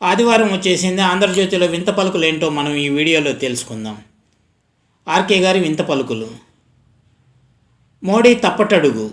ఆదివారం వచ్చేసింది. ఆంధ్రజ్యోతిలో వింత పలుకులు ఏంటో మనం ఈ వీడియోలో తెలుసుకుందాం. ఆర్కే గారి వింత పలుకులు. మోడీ తప్పటడుగు.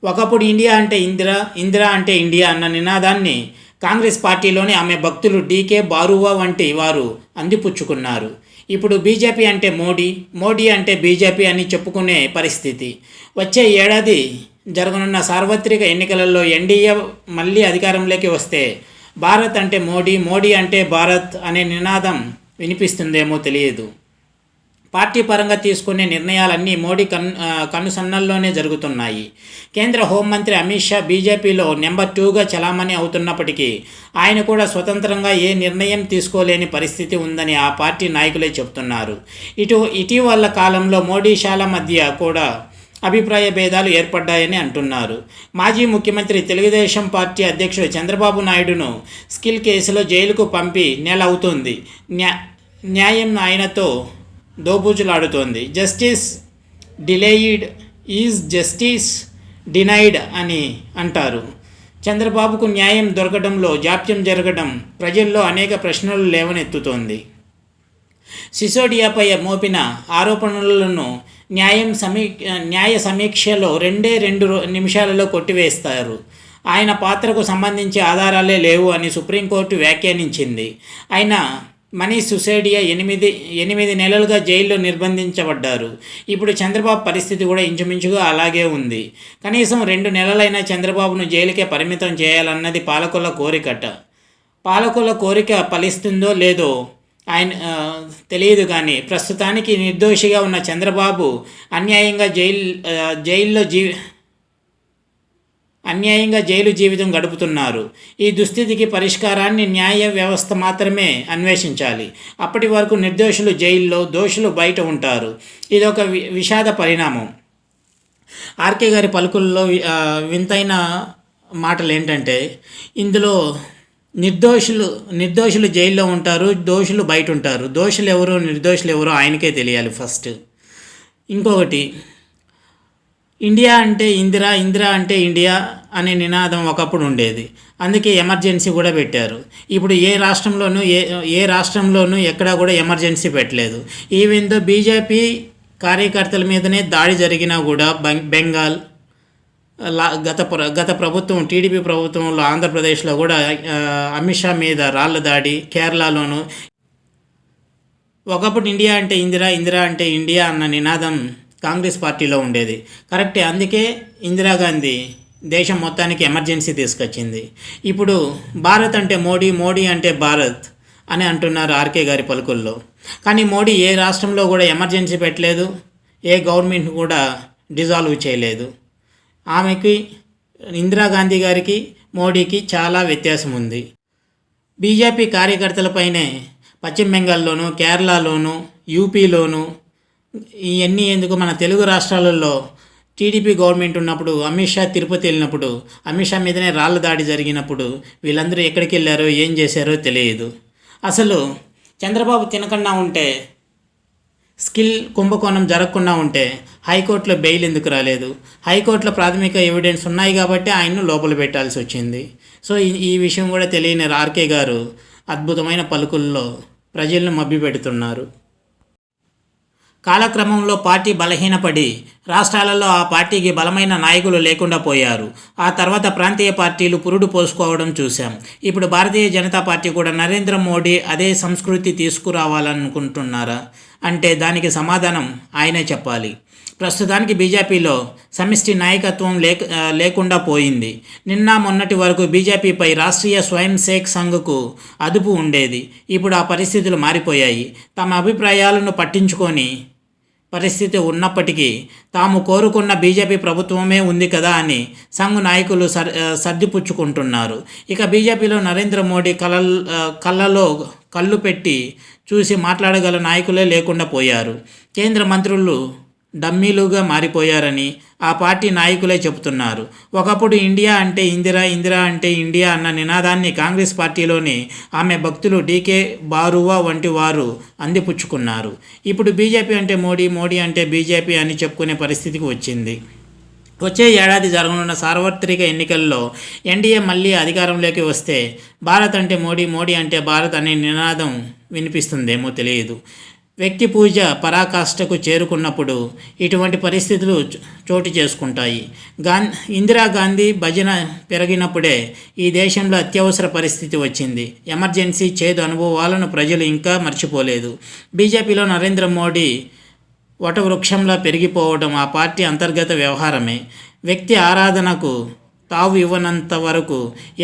ఒకప్పుడు ఇండియా అంటే ఇందిరా, ఇందిరా అంటే ఇండియా అన్న నినాదాన్ని కాంగ్రెస్ పార్టీలోని ఆమె భక్తులు డీకే బారువా వంటి వారు అందిపుచ్చుకున్నారు. ఇప్పుడు బీజేపీ అంటే మోడీ, మోడీ అంటే బీజేపీ అని చెప్పుకునే పరిస్థితి. వచ్చే ఏడాది జరగనున్న సార్వత్రిక ఎన్నికలలో ఎన్డీఏ మళ్ళీ అధికారంలోకి వస్తే భారత్ అంటే మోడీ, మోడీ అంటే భారత్ అనే నినాదం వినిపిస్తుందేమో తెలియదు. పార్టీ పరంగా తీసుకునే నిర్ణయాలన్నీ మోడీ కన్నుసన్నల్లోనే జరుగుతున్నాయి. కేంద్ర హోంమంత్రి అమిత్ షా బీజేపీలో నెంబర్ 2గా చలామణి అవుతున్నప్పటికీ ఆయన కూడా స్వతంత్రంగా ఏ నిర్ణయం తీసుకోలేని పరిస్థితి ఉందని ఆ పార్టీ నాయకులే చెబుతున్నారు. ఇటీవల కాలంలో మోడీ షాల మధ్య కూడా అభిప్రాయ భేదాలు ఏర్పడ్డాయని అంటున్నారు. మాజీ ముఖ్యమంత్రి తెలుగుదేశం పార్టీ అధ్యక్షుడు చంద్రబాబు నాయుడును స్కిల్ కేసులో జైలుకు పంపి నెల అవుతుంది. న్యాయం ఆయనతో దోబూచులాడుతోంది. Justice delayed is justice denied అని అంటారు. చంద్రబాబుకు న్యాయం దొరకడంలో జాప్యం జరగడం ప్రజల్లో అనేక ప్రశ్నలు లేవనెత్తుతోంది. సిసోడియాపై మోపిన ఆరోపణలను న్యాయ సమీక్షలో 2 నిమిషాలలో కొట్టివేస్తారు. ఆయన పాత్రకు సంబంధించి ఆధారాలే లేవు అని సుప్రీంకోర్టు వ్యాఖ్యానించింది. ఆయన మనీష్ సిసోడియా 8 నెలలుగా జైల్లో నిర్బంధించబడ్డారు. ఇప్పుడు చంద్రబాబు పరిస్థితి కూడా ఇంచుమించుగా అలాగే ఉంది. కనీసం 2 నెలలైనా చంద్రబాబును జైలుకే పరిమితం చేయాలన్నది పాలకుల కోరికట. పాలకుల కోరిక ఫలిస్తుందో లేదో ఆయన తెలియదు. కానీ ప్రస్తుతానికి నిర్దోషిగా ఉన్న చంద్రబాబు అన్యాయంగా జైలు జీవితం గడుపుతున్నారు. ఈ దుస్థితికి పరిష్కారాన్ని న్యాయ వ్యవస్థ మాత్రమే అన్వేషించాలి. అప్పటి వరకు నిర్దోషులు జైల్లో, దోషులు బయట ఉంటారు. ఇదొక విషాద పరిణామం. ఆర్కే గారి పలుకుల్లో వింతైన మాటలు ఏంటంటే, ఇందులో నిర్దోషులు జైల్లో ఉంటారు, దోషులు బయట ఉంటారు. దోషులు ఎవరు, నిర్దోషులు ఎవరో ఆయనకే తెలియాలి ఫస్ట్. ఇంకొకటి, ఇండియా అంటే ఇందిరా, ఇందిరా అంటే ఇండియా అనే నినాదం ఒకప్పుడు ఉండేది. అందుకే ఎమర్జెన్సీ కూడా పెట్టారు. ఇప్పుడు ఏ రాష్ట్రంలోనూ ఎక్కడా కూడా ఎమర్జెన్సీ పెట్టలేదు. ఈవెన్ దో బీజేపీ కార్యకర్తల మీదనే దాడి జరిగినా కూడా బెంగాల్ గత ప్రభుత్వం, టీడీపీ ప్రభుత్వంలో ఆంధ్రప్రదేశ్లో కూడా అమిత్ షా మీద రాళ్ల దాడి, కేరళలోను. ఒకప్పుడు ఇండియా అంటే ఇందిరా, ఇందిరా అంటే ఇండియా అన్న నినాదం కాంగ్రెస్ పార్టీలో ఉండేది. కరెక్టే. అందుకే ఇందిరాగాంధీ దేశం మొత్తానికి ఎమర్జెన్సీ తీసుకొచ్చింది. ఇప్పుడు భారత్ అంటే మోడీ, మోడీ అంటే భారత్ అని అంటున్నారు ఆర్కే గారి పలుకుల్లో. కానీ మోడీ ఏ రాష్ట్రంలో కూడా ఎమర్జెన్సీ పెట్టలేదు, ఏ గవర్నమెంట్ కూడా డిజాల్వ్ చేయలేదు. ఆమెకి, ఇందిరాగాంధీ గారికి, మోడీకి చాలా వ్యత్యాసం ఉంది. బీజేపీ కార్యకర్తలపైనే పశ్చిమ బెంగాల్లోను, కేరళలోను, యూపీలోను, ఇవన్నీ ఎందుకు, మన తెలుగు రాష్ట్రాలలో టీడీపీ గవర్నమెంట్ ఉన్నప్పుడు, అమిత్ షా తిరుపతి వెళ్ళినప్పుడు, అమిత్ షా మీదనే రాళ్ళ దాడి జరిగినప్పుడు వీళ్ళందరూ ఎక్కడికి వెళ్ళారో, ఏం చేశారో తెలియదు. అసలు చంద్రబాబు తినకుండా ఉంటే, స్కిల్ కుంభకోణం జరగకుండా ఉంటే హైకోర్టులో బెయిల్ ఎందుకు రాలేదు? హైకోర్టులో ప్రాథమిక ఎవిడెన్స్ ఉన్నాయి కాబట్టి ఆయన్ను లోపల పెట్టాల్సి వచ్చింది. సో ఈ విషయం కూడా తెలియని ఆర్కే గారు అద్భుతమైన పలుకుల్లో ప్రజలను మభ్యపెడుతున్నారు. కాలక్రమంలో పార్టీ బలహీనపడి రాష్ట్రాలలో ఆ పార్టీకి బలమైన నాయకులు లేకుండా పోయారు. ఆ తర్వాత ప్రాంతీయ పార్టీలు పురుడు పోసుకోవడం చూశాం. ఇప్పుడు భారతీయ జనతా పార్టీ కూడా నరేంద్ర మోడీ అదే సంస్కృతి తీసుకురావాలనుకుంటున్నారా అంటే దానికి సమాధానం ఆయనే చెప్పాలి. ప్రస్తుతానికి బీజేపీలో సమిష్టి నాయకత్వం లేకుండా పోయింది. నిన్న మొన్నటి వరకు బీజేపీపై రాష్ట్రీయ స్వయం సేవక్ సంఘ్కు అదుపు ఉండేది. ఇప్పుడు ఆ పరిస్థితులు మారిపోయాయి. తమ అభిప్రాయాలను పట్టించుకొని పరిస్థితి ఉన్నప్పటికీ తాము కోరుకున్న బీజేపీ ప్రభుత్వమే ఉంది కదా అని సంఘ్ నాయకులు సర్దిపుచ్చుకుంటున్నారు. ఇక బీజేపీలో నరేంద్ర మోడీ కళ్ళలో కళ్ళు పెట్టి చూసి మాట్లాడగల నాయకులే లేకుండా పోయారు. కేంద్ర మంత్రులు డమ్మీలుగా మారిపోయారని ఆ పార్టీ నాయకులే చెబుతున్నారు. ఒకప్పుడు ఇండియా అంటే ఇందిరా, ఇందిరా అంటే ఇండియా అన్న నినాదాన్ని కాంగ్రెస్ పార్టీలోని ఆమె భక్తులు డీకే బారువా వంటి వారు అందిపుచ్చుకున్నారు. ఇప్పుడు బీజేపీ అంటే మోడీ, మోడీ అంటే బీజేపీ అని చెప్పుకునే పరిస్థితికి వచ్చింది. వచ్చే ఏడాది జరగనున్న సార్వత్రిక ఎన్నికల్లో ఎన్డీఏ మళ్ళీ అధికారంలోకి వస్తే భారత్ అంటే మోడీ, మోడీ అంటే భారత్ అనే నినాదం వినిపిస్తుందేమో తెలియదు. వ్యక్తి పూజ పరాకాష్ఠకు చేరుకున్నప్పుడు ఇటువంటి పరిస్థితులు చోటు చేసుకుంటాయి. ఇందిరాగాంధీ భజన పెరిగినప్పుడే ఈ దేశంలో అత్యవసర పరిస్థితి వచ్చింది. ఎమర్జెన్సీ చేదు అనుభవాలను ప్రజలు ఇంకా మర్చిపోలేదు. బీజేపీలో నరేంద్ర మోడీ వటవృక్షంలా పెరిగిపోవడం ఆ పార్టీ అంతర్గత వ్యవహారమే. వ్యక్తి ఆరాధనకు తావు ఇవ్వనంత వరకు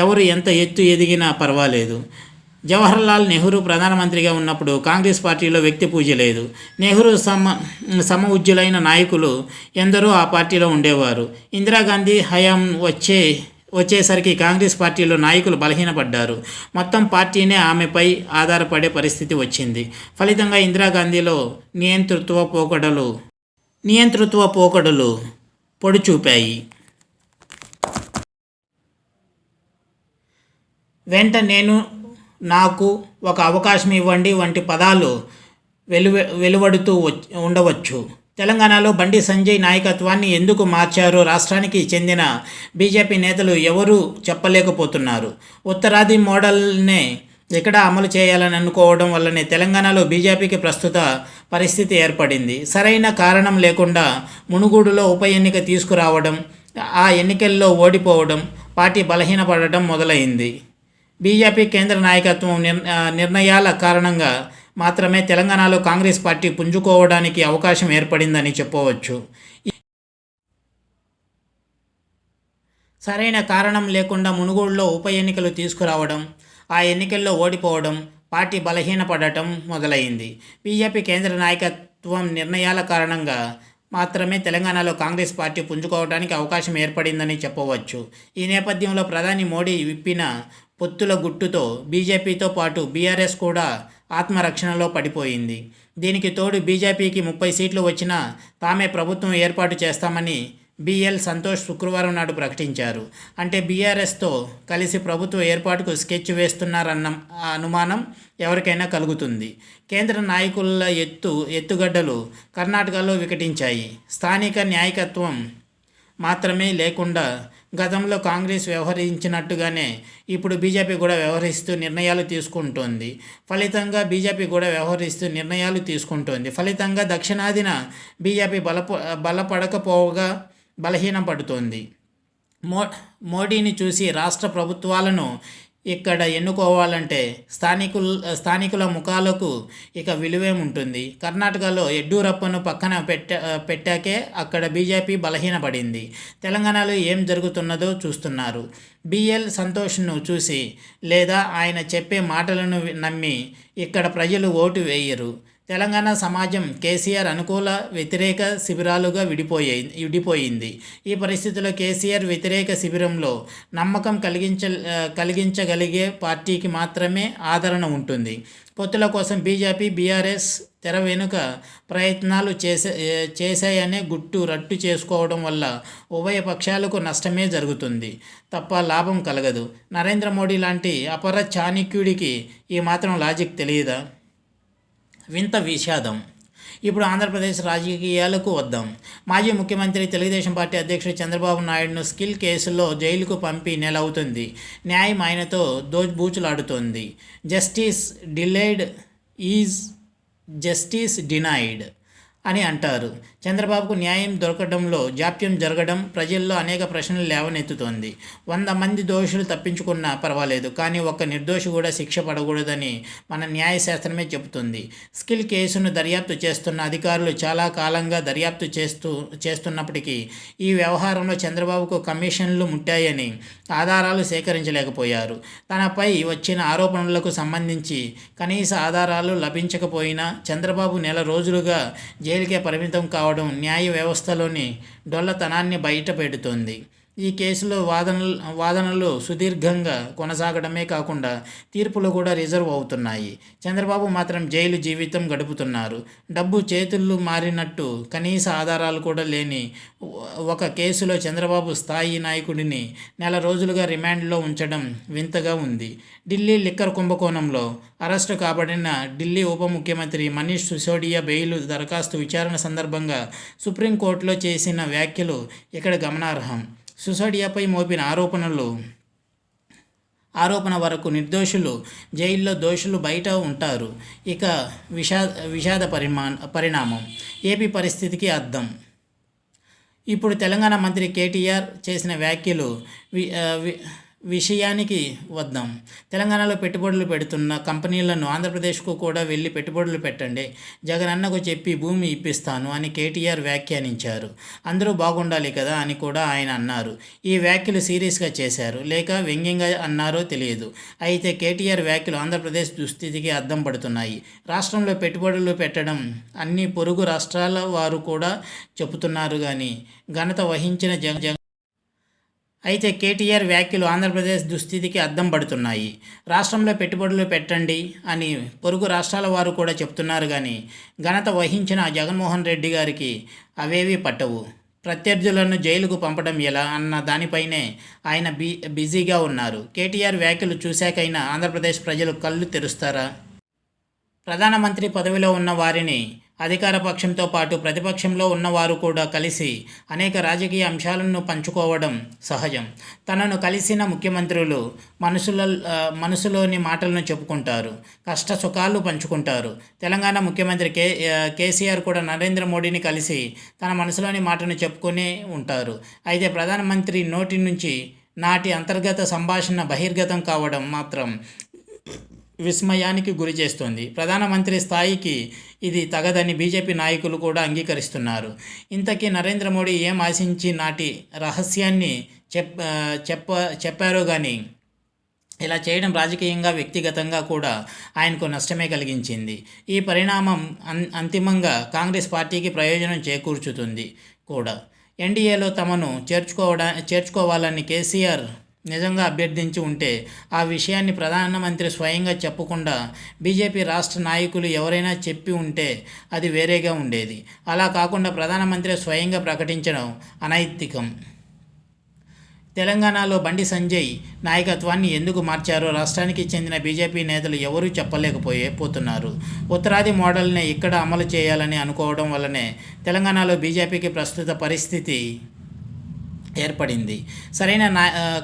ఎవరు ఎంత ఎత్తు ఎదిగినా పర్వాలేదు. జవహర్లాల్ నెహ్రూ ప్రధానమంత్రిగా ఉన్నప్పుడు కాంగ్రెస్ పార్టీలో వ్యక్తి పూజ లేదు. నెహ్రూ సమ ఉజ్జులైన నాయకులు ఎందరో ఆ పార్టీలో ఉండేవారు. ఇందిరాగాంధీ హయాం వచ్చేసరికి కాంగ్రెస్ పార్టీలో నాయకులు బలహీనపడ్డారు. మొత్తం పార్టీనే ఆమెపై ఆధారపడే పరిస్థితి వచ్చింది. ఫలితంగా ఇందిరాగాంధీలో నియంతృత్వ పోకడలు పొడి చూపాయి. నాకు ఒక అవకాశం ఇవ్వండి వంటి పదాలు వెలువడుతూ ఉండవచ్చు. తెలంగాణలో బండి సంజయ్ నాయకత్వాన్ని ఎందుకు మార్చారో రాష్ట్రానికి చెందిన బీజేపీ నేతలు ఎవరూ చెప్పలేకపోతున్నారు. ఉత్తరాది మోడల్నే ఇక్కడ అమలు చేయాలని అనుకోవడం వల్లనే తెలంగాణలో బీజేపీకి ప్రస్తుత పరిస్థితి ఏర్పడింది. సరైన కారణం లేకుండా మునుగోడులో ఉప ఎన్నిక తీసుకురావడం, ఆ ఎన్నికల్లో ఓడిపోవడం, పార్టీ బలహీనపడటం మొదలైంది. బీజేపీ కేంద్ర నాయకత్వం నిర్ణయాల కారణంగా మాత్రమే తెలంగాణలో కాంగ్రెస్ పార్టీ పుంజుకోవడానికి అవకాశం ఏర్పడిందని చెప్పవచ్చు. సరైన కారణం లేకుండా మునుగోడులో ఉప ఎన్నికలు తీసుకురావడం, ఆ ఎన్నికల్లో ఓడిపోవడం, పార్టీ బలహీనపడటం మొదలైంది. బీజేపీ కేంద్ర నాయకత్వం నిర్ణయాల కారణంగా మాత్రమే తెలంగాణలో కాంగ్రెస్ పార్టీ పుంజుకోవడానికి అవకాశం ఏర్పడిందని చెప్పవచ్చు. ఈ నేపథ్యంలో ప్రధాని మోడీ విప్పిన పొత్తుల గుట్టుతో బీజేపీతో పాటు బీఆర్ఎస్ కూడా ఆత్మరక్షణలో పడిపోయింది. దీనికి తోడు బీజేపీకి 30 సీట్లు వచ్చినా తామే ప్రభుత్వం ఏర్పాటు చేస్తామని బిఎల్ సంతోష్ శుక్రవారం నాడు ప్రకటించారు. అంటే బీఆర్ఎస్తో కలిసి ప్రభుత్వ ఏర్పాటుకు స్కెచ్ వేస్తున్నారన్న అనుమానం ఎవరికైనా కలుగుతుంది. కేంద్ర నాయకుల ఎత్తుగడ్డలు కర్ణాటకలో వికటించాయి. స్థానిక నాయకత్వం మాత్రమే లేకుండా గతంలో కాంగ్రెస్ వ్యవహరించినట్టుగానే ఇప్పుడు బీజేపీ కూడా వ్యవహరిస్తూ నిర్ణయాలు తీసుకుంటోంది. ఫలితంగా దక్షిణాదిన బీజేపీ బలపడకపోగా బలహీనపడుతోంది. మోడీని చూసి రాష్ట్ర ప్రభుత్వాలను ఇక్కడ ఎన్నుకోవాలంటే స్థానికుల ముఖాలకు ఇక విలువేముంటుంది. కర్ణాటకలో యడ్యూరప్పను పక్కన పెట్టాకే అక్కడ బీజేపీ బలహీనపడింది. తెలంగాణలో ఏం జరుగుతున్నదో చూస్తున్నారు. బిఎల్ సంతోష్ను చూసి లేదా ఆయన చెప్పే మాటలను నమ్మి ఇక్కడ ప్రజలు ఓటు వేయరు. తెలంగాణ సమాజం కేసీఆర్ అనుకూల వ్యతిరేక శిబిరాలుగా విడిపోయింది. ఈ పరిస్థితిలో కేసీఆర్ వ్యతిరేక శిబిరంలో నమ్మకం కలిగించగలిగే పార్టీకి మాత్రమే ఆదరణ ఉంటుంది. పొత్తుల కోసం బీజేపీ, బీఆర్ఎస్ తెర వెనుక ప్రయత్నాలు చేశాయనే రట్టు చేసుకోవడం వల్ల ఉభయ పక్షాలకు నష్టమే జరుగుతుంది తప్ప లాభం కలగదు. నరేంద్ర మోడీ లాంటి అపర చాణక్యుడికి ఈ మాత్రం లాజిక్ తెలియదా? వింత విషాదం. ఇప్పుడు ఆంధ్రప్రదేశ్ రాజకీయాలకు వద్దాం. మాజీ ముఖ్యమంత్రి, తెలుగుదేశం పార్టీ అధ్యక్షుడు చంద్రబాబు నాయుడును స్కిల్ కేసులో జైలుకు పంపి నెల అవుతుంది. న్యాయం ఆయనతో దోబూచులాడుతోంది. Justice delayed is justice denied అని అంటారు. చంద్రబాబుకు న్యాయం దొరకడంలో జాప్యం జరగడం ప్రజల్లో అనేక ప్రశ్నలు లేవనెత్తుతోంది. 100 మంది దోషులు తప్పించుకున్నా పర్వాలేదు, కానీ ఒక్క నిర్దోషి కూడా శిక్ష పడకూడదని మన న్యాయశాస్త్రమే చెబుతుంది. స్కిల్ కేసును దర్యాప్తు చేస్తున్న అధికారులు చాలా కాలంగా దర్యాప్తు చేస్తున్నప్పటికీ ఈ వ్యవహారంలో చంద్రబాబుకు కమిషన్లు ముట్టాయని ఆధారాలు సేకరించలేకపోయారు. తనపై వచ్చిన ఆరోపణలకు సంబంధించి కనీస ఆధారాలు లభించకపోయినా చంద్రబాబు నెల రోజులుగా జైలుకే పరిమితం కావడం న్యాయ వ్యవస్థలోని డొల్లతనాన్ని బయటపెడుతోంది. ఈ కేసులో వాదనలు సుదీర్ఘంగా కొనసాగడమే కాకుండా తీర్పులు కూడా రిజర్వ్ అవుతున్నాయి. చంద్రబాబు మాత్రం జైలు జీవితం గడుపుతున్నారు. డబ్బు చేతులు మారినట్టు కనీస ఆధారాలు కూడా లేని ఒక కేసులో చంద్రబాబు స్థాయి నాయకుడిని నెల రోజులుగా రిమాండ్లో ఉంచడం వింతగా ఉంది. ఢిల్లీ లిక్కర్ కుంభకోణంలో అరెస్టు కాబడిన ఢిల్లీ ఉప ముఖ్యమంత్రి మనీష్ సిసోడియా బెయిల్ దరఖాస్తు విచారణ సందర్భంగా సుప్రీంకోర్టులో చేసిన వ్యాఖ్యలు ఇక్కడ గమనార్హం. సిసోడియాపై మోపిన ఆరోపణ వరకు నిర్దోషులు జైల్లో, దోషులు బయట ఉంటారు. ఇక విషాద పరిణామం ఏపీ పరిస్థితికి అద్దం. ఇప్పుడు తెలంగాణ మంత్రి కేటీఆర్ చేసిన వ్యాఖ్యలు విషయానికి వద్దాం. తెలంగాణలో పెట్టుబడులు పెడుతున్న కంపెనీలను ఆంధ్రప్రదేశ్కు కూడా వెళ్ళి పెట్టుబడులు పెట్టండి, జగనన్నకు చెప్పి భూమి ఇప్పిస్తాను అని కేటీఆర్ వ్యాఖ్యానించారు. అందరూ బాగుండాలి కదా అని కూడా ఆయన అన్నారు. ఈ వ్యాఖ్యలు సీరియస్గా చేశారు లేక వ్యంగ్యంగా అన్నారో తెలియదు. అయితే కేటీఆర్ వ్యాఖ్యలు ఆంధ్రప్రదేశ్ దుస్థితికి అద్దం పడుతున్నాయి. రాష్ట్రంలో పెట్టుబడులు పెట్టడం అన్ని పొరుగు రాష్ట్రాల వారు కూడా చెబుతున్నారు కానీ ఘనత వహించిన అయితే కేటీఆర్ వ్యాఖ్యలు ఆంధ్రప్రదేశ్ దుస్థితికి అద్దం పడుతున్నాయి. రాష్ట్రంలో పెట్టుబడులు పెట్టండి అని పొరుగు రాష్ట్రాల వారు కూడా చెప్తున్నారు కానీ ఘనత వహించిన జగన్మోహన్ రెడ్డి గారికి అవేవీ పట్టవు. ప్రత్యర్థులను జైలుకు పంపడం ఎలా అన్న దానిపైనే ఆయన బిజీగా ఉన్నారు. కేటీఆర్ వ్యాఖ్యలు చూశాకైనా ఆంధ్రప్రదేశ్ ప్రజలు కళ్ళు తెరుస్తారా? ప్రధానమంత్రి పదవిలో ఉన్న వారిని అధికార పక్షంతో పాటు ప్రతిపక్షంలో ఉన్నవారు కూడా కలిసి అనేక రాజకీయ అంశాలను పంచుకోవడం సహజం. తనను కలిసిన ముఖ్యమంత్రులు మనసులోని మాటలను చెప్పుకుంటారు, కష్ట సుఖాలు పంచుకుంటారు. తెలంగాణ ముఖ్యమంత్రి కేసీఆర్ కూడా నరేంద్ర మోడీని కలిసి తన మనసులోని మాటను చెప్పుకునే ఉంటారు. అయితే ప్రధానమంత్రి నోటి నుంచి నాటి అంతర్గత సంభాషణ బహిర్గతం కావడం మాత్రం విస్మయానికి గురి చేస్తోంది. ప్రధానమంత్రి స్థాయికి ఇది తగదని బీజేపీ నాయకులు కూడా అంగీకరిస్తున్నారు. ఇంతకీ నరేంద్ర మోడీ ఏం ఆశించి నాటి రహస్యాన్ని చెప్పారో కానీ ఇలా చేయడం రాజకీయంగా, వ్యక్తిగతంగా కూడా ఆయనకు నష్టమే కలిగించింది. ఈ పరిణామం అంతిమంగా కాంగ్రెస్ పార్టీకి ప్రయోజనం చేకూర్చుతుంది కూడా. ఎన్డీఏలో తమను చేర్చుకోవాలని కేసీఆర్ నిజంగా అభ్యర్థించి ఉంటే ఆ విషయాన్ని ప్రధానమంత్రి స్వయంగా చెప్పకుండా బీజేపీ రాష్ట్ర నాయకులు ఎవరైనా చెప్పి ఉంటే అది వేరేగా ఉండేది. అలా కాకుండా ప్రధానమంత్రి స్వయంగా ప్రకటించడం అనైతికం. తెలంగాణలో బండి సంజయ్ నాయకత్వాన్ని ఎందుకు మార్చారో రాష్ట్రానికి చెందిన బీజేపీ నేతలు ఎవరూ చెప్పలేకపోతున్నారు. ఉత్తరాది మోడల్ని ఇక్కడ అమలు చేయాలని అనుకోవడం వల్లనే తెలంగాణలో బీజేపీకి ప్రస్తుత పరిస్థితి ఏర్పడింది. సరైన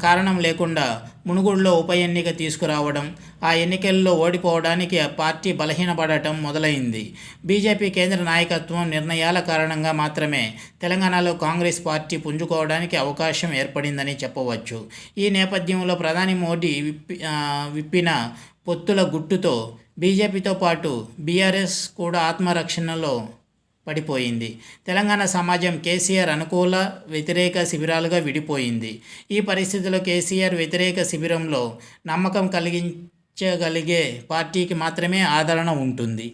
కారణం లేకుండా మునుగోడులో ఉప ఎన్నిక తీసుకురావడం, ఆ ఎన్నికల్లో ఓడిపోవడానికి ఆ పార్టీ బలహీనపడటం మొదలైంది. బీజేపీ కేంద్ర నాయకత్వం నిర్ణయాల కారణంగా మాత్రమే తెలంగాణలో కాంగ్రెస్ పార్టీ పుంజుకోవడానికి అవకాశం ఏర్పడిందని చెప్పవచ్చు. ఈ నేపథ్యంలో ప్రధాని మోడీ విప్పిన పొత్తుల గుట్టుతో బీజేపీతో పాటు బీఆర్ఎస్ కూడా ఆత్మరక్షణలో పడిపోయింది. తెలంగాణ సమాజం కేసీఆర్ అనుకూల, వ్యతిరేక శిబిరాలుగా విడిపోయింది. ఈ పరిస్థితిలో కేసీఆర్ వ్యతిరేక శిబిరంలో నమ్మకం కలిగించగలిగే పార్టీకి మాత్రమే ఆదరణ ఉంటుంది.